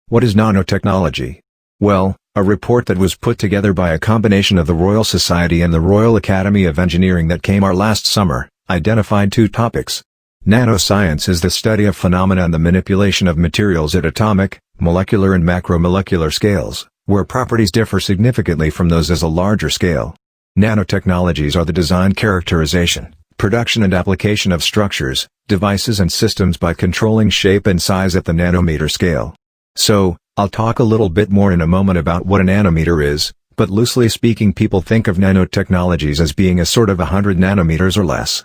What is nanotechnology? Well, a report that was put together by a combination of the Royal Society and the Royal Academy of Engineering that came out last summer, identified two topics. Nanoscience is the study of phenomena and the manipulation of materials at atomic, molecular and macromolecular scales, where properties differ significantly from those as a larger scale. Nanotechnologies are the design, characterization, production and application of structures, devices and systems by controlling shape and size at the nanometer scale. So, I'll talk a little bit more in a moment about what a nanometer is, but loosely speaking people think of nanotechnologies as being a sort of 100 nanometers or less.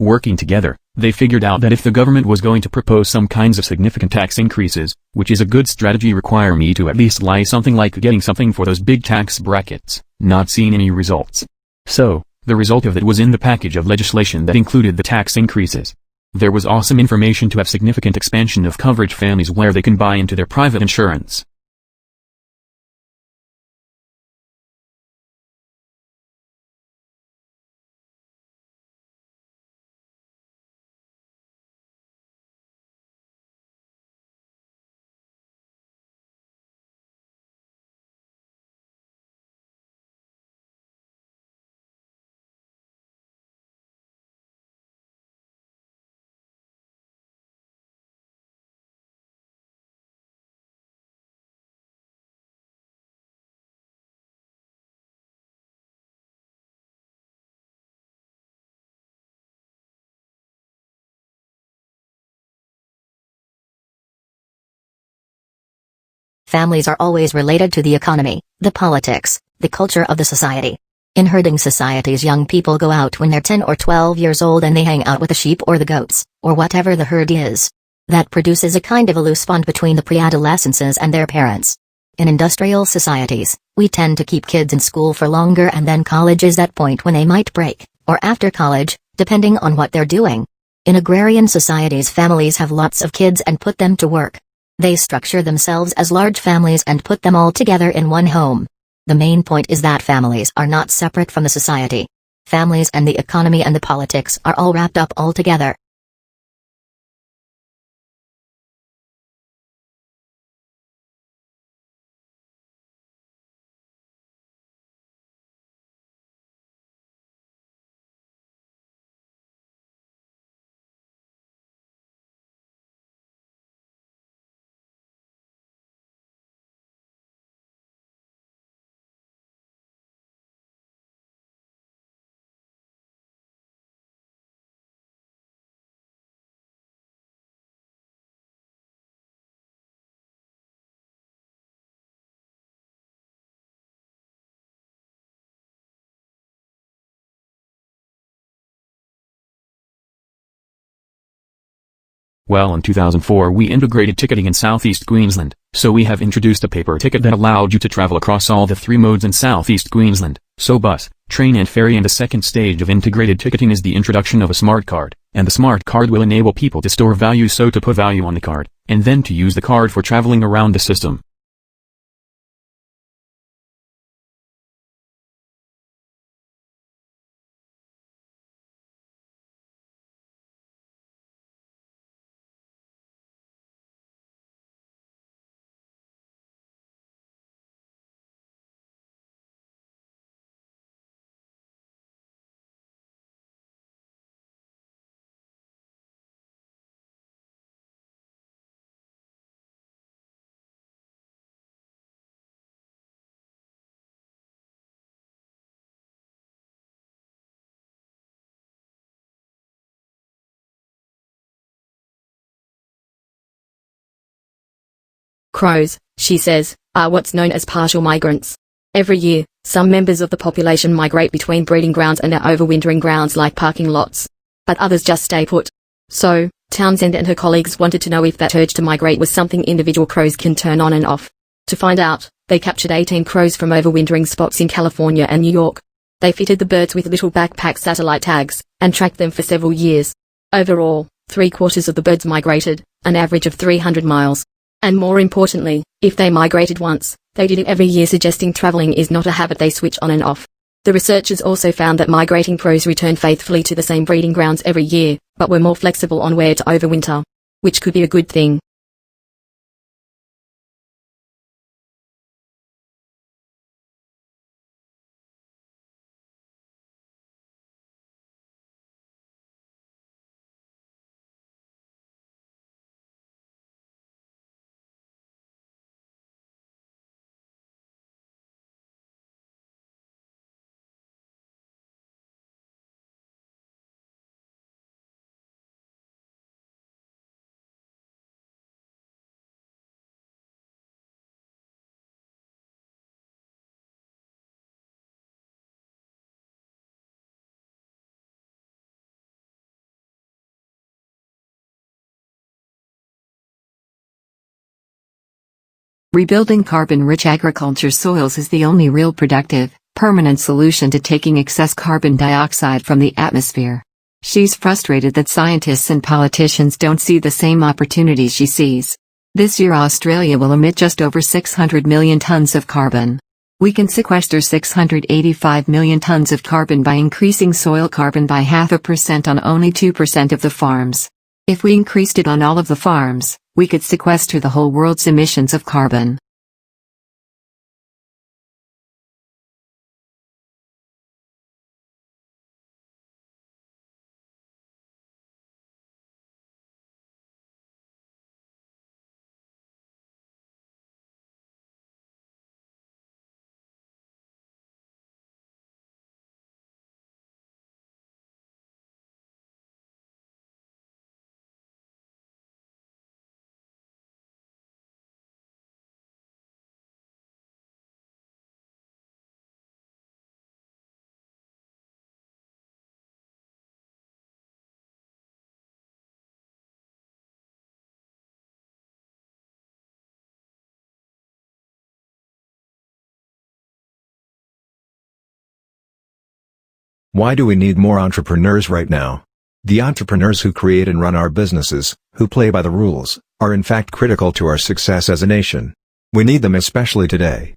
Working together, they figured out that if the government was going to propose some kinds of significant tax increases, which is a good strategy, require me to at least lie something like getting something for those big tax brackets, not seeing any results. So, the result of it was in the package of legislation that included the tax increases. There was awesome information to have significant expansion of coverage, families where they can buy into their private insurance. Families are always related to the economy, the politics, the culture of the society. In herding societies, young people go out when they're 10 or 12 years old and they hang out with the sheep or the goats, or whatever the herd is. That produces a kind of a loose bond between the pre-adolescences and their parents. In industrial societies, we tend to keep kids in school for longer, and then college is that point when they might break, or after college, depending on what they're doing. In agrarian societies, families have lots of kids and put them to work. They structure themselves as large families and put them all together in one home. The main point is that families are not separate from the society. Families and the economy and the politics are all wrapped up all together. Well, in 2004 we integrated ticketing in Southeast Queensland, so we have introduced a paper ticket that allowed you to travel across all the three modes in Southeast Queensland, so bus, train and ferry, and the second stage of integrated ticketing is the introduction of a smart card, and the smart card will enable people to store value, so to put value on the card, and then to use the card for traveling around the system. Crows, she says, are what's known as partial migrants. Every year, some members of the population migrate between breeding grounds and their overwintering grounds like parking lots. But others just stay put. So, Townsend and her colleagues wanted to know if that urge to migrate was something individual crows can turn on and off. To find out, they captured 18 crows from overwintering spots in California and New York. They fitted the birds with little backpack satellite tags, and tracked them for several years. Overall, 3/4 of the birds migrated, an average of 300 miles. And more importantly, if they migrated once, they did it every year, suggesting traveling is not a habit they switch on and off. The researchers also found that migrating crows returned faithfully to the same breeding grounds every year, but were more flexible on where to overwinter. Which could be a good thing. Rebuilding carbon-rich agriculture soils is the only real productive, permanent solution to taking excess carbon dioxide from the atmosphere. She's frustrated that scientists and politicians don't see the same opportunities she sees. This year Australia will emit just over 600 million tons of carbon. We can sequester 685 million tons of carbon by increasing soil carbon by 0.5% on only 2% of the farms. If we increased it on all of the farms, we could sequester the whole world's emissions of carbon. Why do we need more entrepreneurs right now? The entrepreneurs who create and run our businesses, who play by the rules, are in fact critical to our success as a nation. We need them especially today.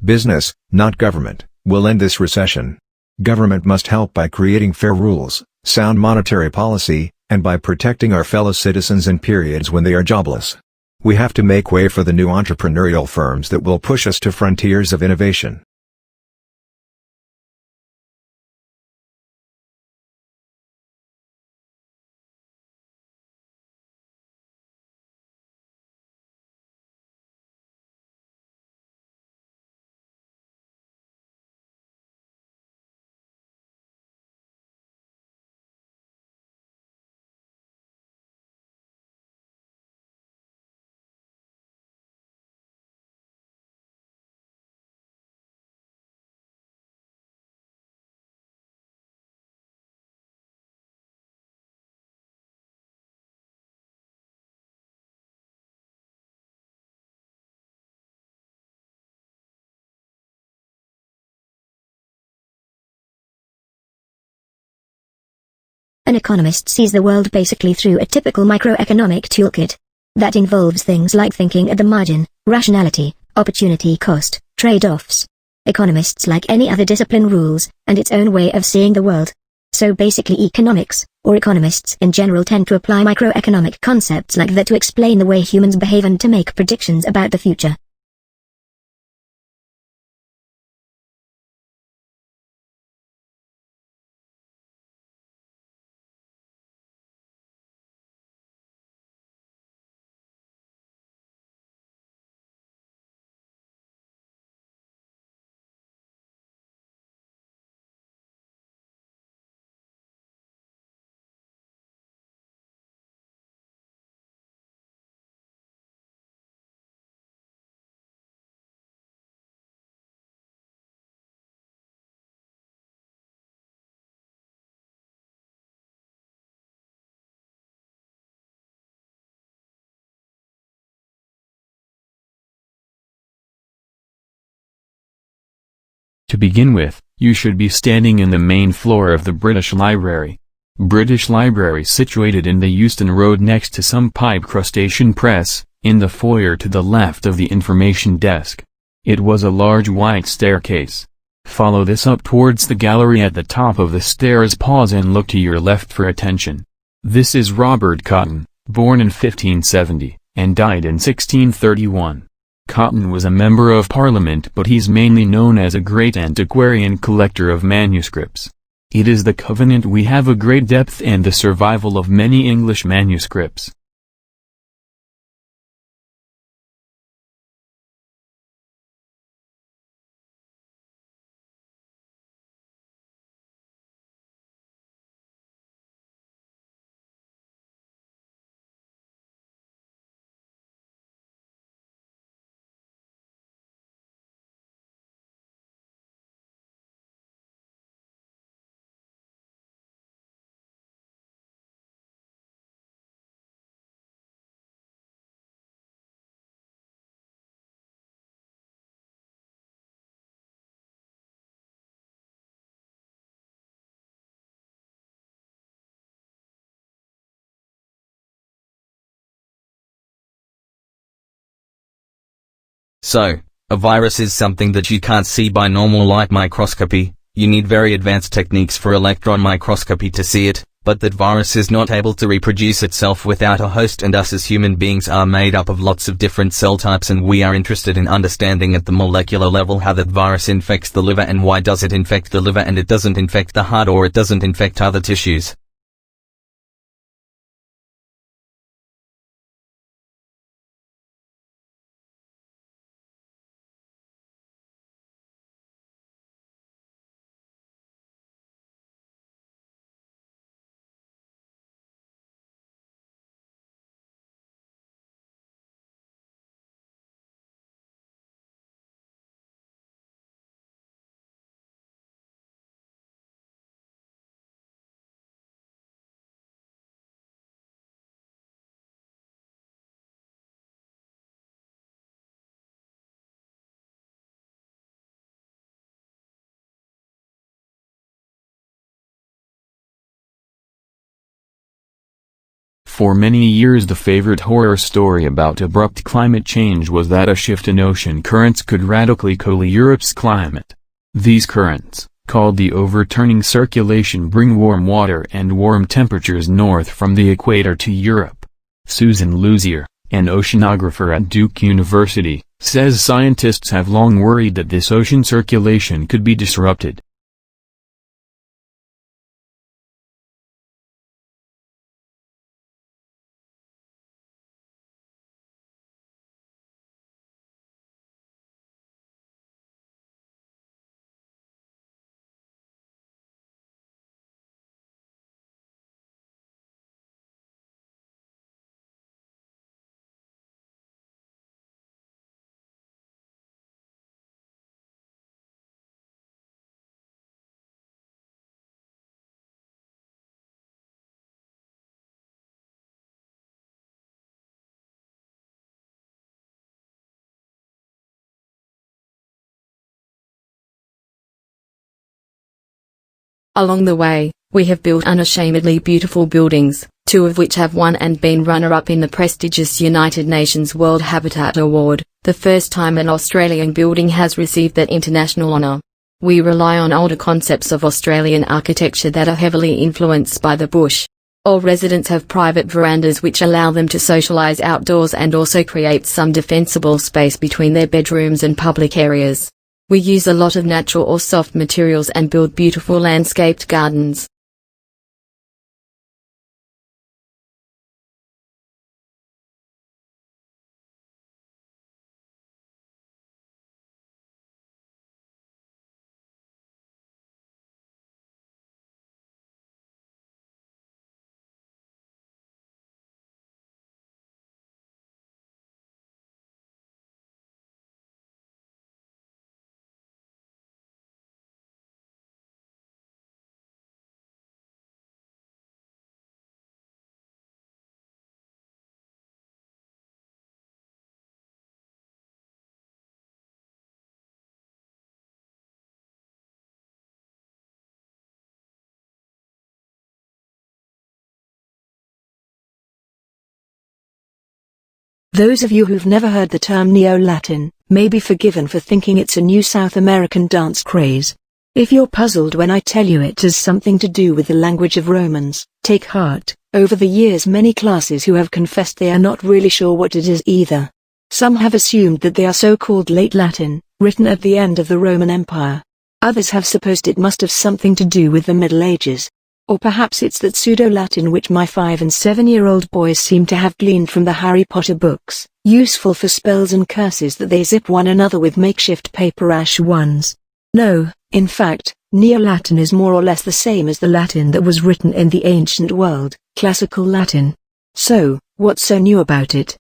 Business, not government, will end this recession. Government must help by creating fair rules, sound monetary policy, and by protecting our fellow citizens in periods when they are jobless. We have to make way for the new entrepreneurial firms that will push us to frontiers of innovation. An economist sees the world basically through a typical microeconomic toolkit. That involves things like thinking at the margin, rationality, opportunity cost, trade-offs. Economists, like any other discipline, rules, and its own way of seeing the world. So basically economics, or economists in general, tend to apply microeconomic concepts like that to explain the way humans behave and to make predictions about the future. begin with, you should be standing in the main floor of the British Library. British Library situated in the Euston Road next to some pipe crustacean press, in the foyer to the left of the information desk. It was a large white staircase. Follow this up towards the gallery at the top of the stairs. Pause and look to your left for attention. This is Robert Cotton, born in 1570, and died in 1631. Cotton was a member of Parliament, but he's mainly known as a great antiquarian collector of manuscripts. It is the covenant we have a great depth and the survival of many English manuscripts. So, a virus is something that you can't see by normal light microscopy. You need very advanced techniques for electron microscopy to see it, but that virus is not able to reproduce itself without a host, and us as human beings are made up of lots of different cell types, and we are interested in understanding at the molecular level how that virus infects the liver and why does it infect the liver and it doesn't infect the heart or it doesn't infect other tissues. For many years the favorite horror story about abrupt climate change was that a shift in ocean currents could radically cool Europe's climate. These currents, called the overturning circulation, bring warm water and warm temperatures north from the equator to Europe. Susan Luzier, an oceanographer at Duke University, says scientists have long worried that this ocean circulation could be disrupted. Along the way, we have built unashamedly beautiful buildings, 2 of which have won and been runner-up in the prestigious United Nations World Habitat Award, the first time an Australian building has received that international honour. We rely on older concepts of Australian architecture that are heavily influenced by the bush. All residents have private verandas which allow them to socialise outdoors and also create some defensible space between their bedrooms and public areas. We use a lot of natural or soft materials and build beautiful landscaped gardens. Those of you who've never heard the term NeoLatin may be forgiven for thinking it's a new South American dance craze. If you're puzzled when I tell you it has something to do with the language of Romans, take heart. Over the years many classes who have confessed they are not really sure what it is either. Some have assumed that they are so-called Late Latin, written at the end of the Roman Empire. Others have supposed it must have something to do with the Middle Ages. Or perhaps it's that pseudo-Latin which my 5- and 7-year-old boys seem to have gleaned from the Harry Potter books, useful for spells and curses that they zip one another with makeshift paper ash wands. No, in fact, Neo-Latin is more or less the same as the Latin that was written in the ancient world, Classical Latin. So, what's so new about it?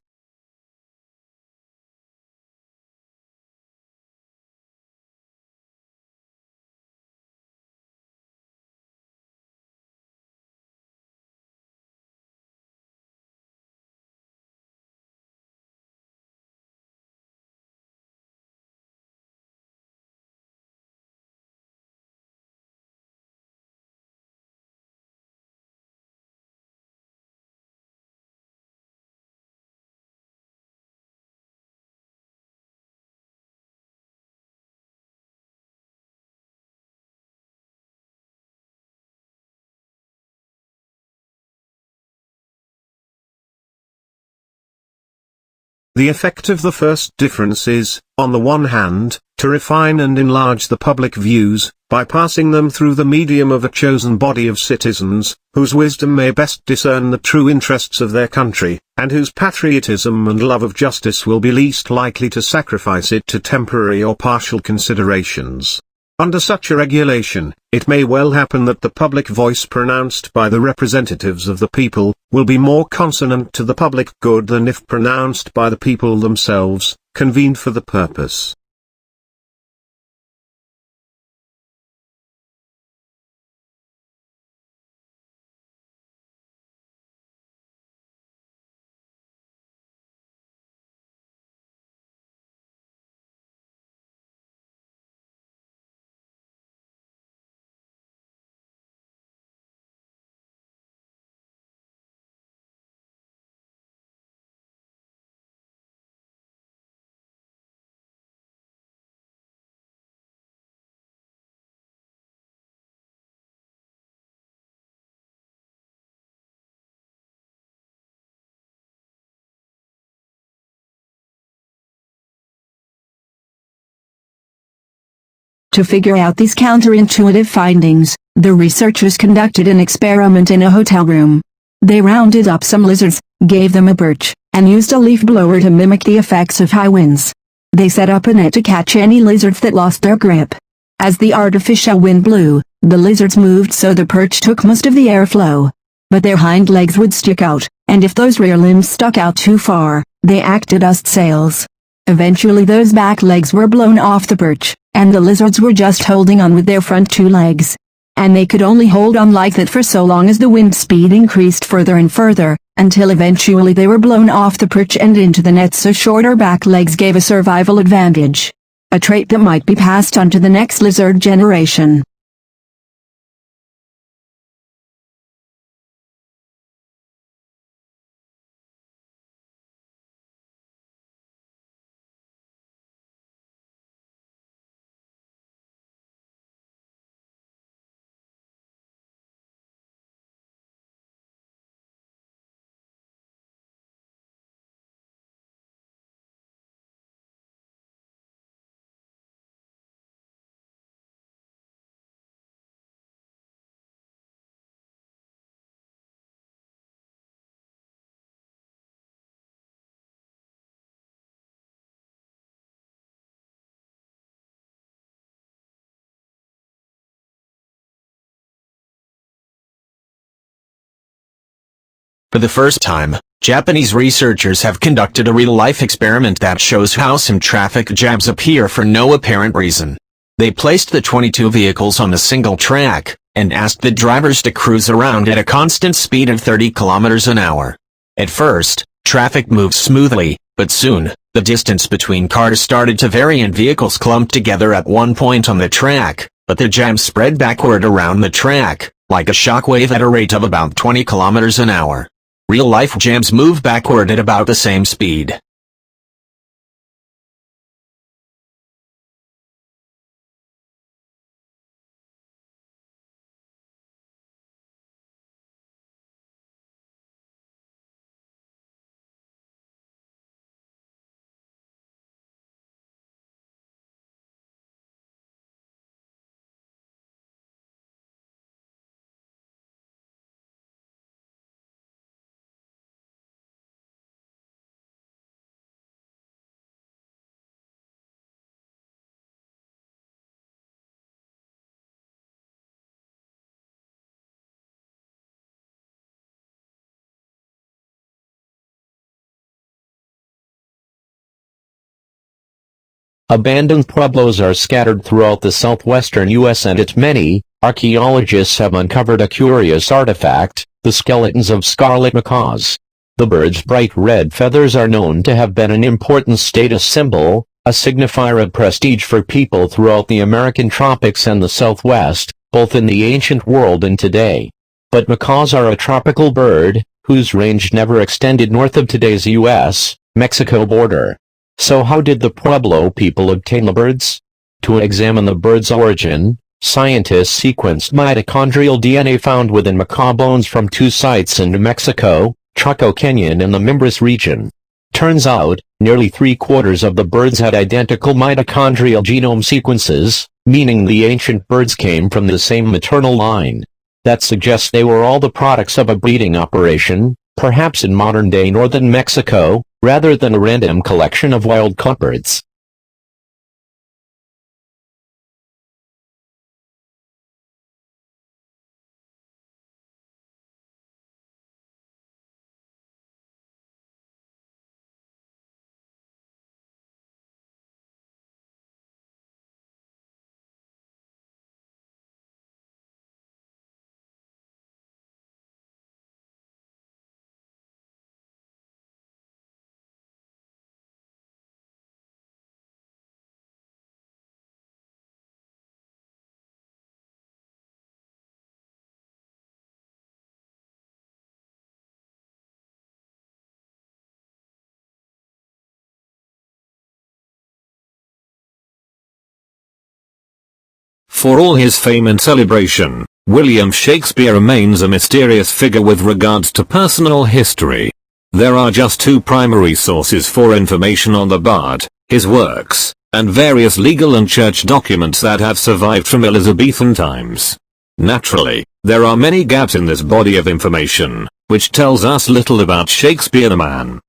The effect of the first difference is, on the one hand, to refine and enlarge the public views, by passing them through the medium of a chosen body of citizens, whose wisdom may best discern the true interests of their country, and whose patriotism and love of justice will be least likely to sacrifice it to temporary or partial considerations. Under such a regulation, it may well happen that the public voice pronounced by the representatives of the people, will be more consonant to the public good than if pronounced by the people themselves, convened for the purpose. To figure out these counterintuitive findings, the researchers conducted an experiment in a hotel room. They rounded up some lizards, gave them a birch, and used a leaf blower to mimic the effects of high winds. They set up a net to catch any lizards that lost their grip. As the artificial wind blew, the lizards moved so the perch took most of the airflow. But their hind legs would stick out, and if those rear limbs stuck out too far, they acted as sails. Eventually those back legs were blown off the perch, and the lizards were just holding on with their front 2 legs. And they could only hold on like that for so long as the wind speed increased further and further, until eventually they were blown off the perch and into the net, so shorter back legs gave a survival advantage. A trait that might be passed on to the next lizard generation. For the first time, Japanese researchers have conducted a real-life experiment that shows how some traffic jams appear for no apparent reason. They placed the 22 vehicles on a single track, and asked the drivers to cruise around at a constant speed of 30 kilometers an hour. At first, traffic moved smoothly, but soon, the distance between cars started to vary and vehicles clumped together at one point on the track, but the jam spread backward around the track, like a shockwave at a rate of about 20 kilometers an hour. Real-life jams move backward at about the same speed. Abandoned pueblos are scattered throughout the southwestern U.S. and at many, archaeologists have uncovered a curious artifact, the skeletons of scarlet macaws. The bird's bright red feathers are known to have been an important status symbol, a signifier of prestige for people throughout the American tropics and the Southwest, both in the ancient world and today. But macaws are a tropical bird, whose range never extended north of today's U.S.-Mexico border. So how did the Pueblo people obtain the birds? To examine the bird's origin, scientists sequenced mitochondrial DNA found within macaw bones from 2 sites in New Mexico, Chaco Canyon and the Mimbres region. Turns out, nearly 3/4 of the birds had identical mitochondrial genome sequences, meaning the ancient birds came from the same maternal line. That suggests they were all the products of a breeding operation, perhaps in modern-day northern Mexico, rather than a random collection of wild-caught birds. For all his fame and celebration, William Shakespeare remains a mysterious figure with regards to personal history. There are just 2 primary sources for information on the bard, his works, and various legal and church documents that have survived from Elizabethan times. Naturally, there are many gaps in this body of information, which tells us little about Shakespeare the man.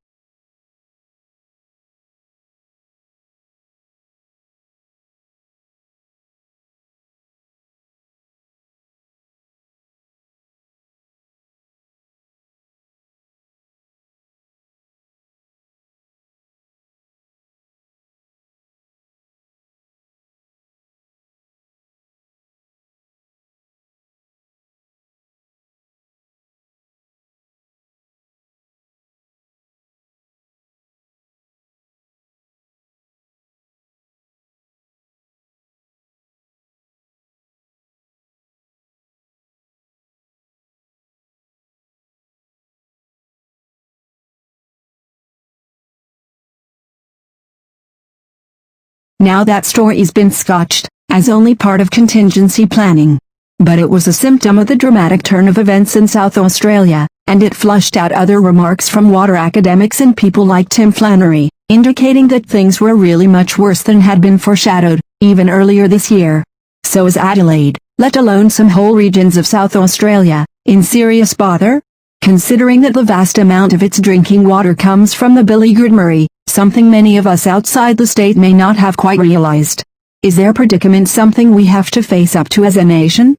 Now that story's been scotched, as only part of contingency planning. But it was a symptom of the dramatic turn of events in South Australia, and it flushed out other remarks from water academics and people like Tim Flannery, indicating that things were really much worse than had been foreshadowed, even earlier this year. So is Adelaide, let alone some whole regions of South Australia, in serious bother? Considering that the vast amount of its drinking water comes from the beleaguered Murray, something many of us outside the state may not have quite realized. Is their predicament something we have to face up to as a nation?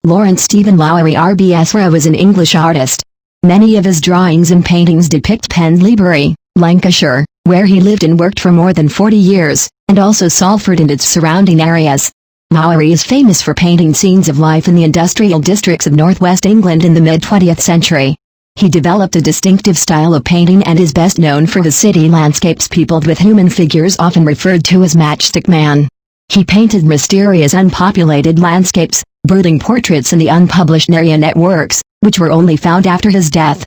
Lawrence Stephen Lowry RBSra was an English artist. Many of his drawings and paintings depict Pendlebury, Lancashire, where he lived and worked for more than 40 years, and also Salford and its surrounding areas. Lowry is famous for painting scenes of life in the industrial districts of northwest England in the mid-20th century. He developed a distinctive style of painting and is best known for his city landscapes peopled with human figures often referred to as Matchstick Man. He painted mysterious unpopulated landscapes, brooding portraits and the unpublished marionette works, which were only found after his death,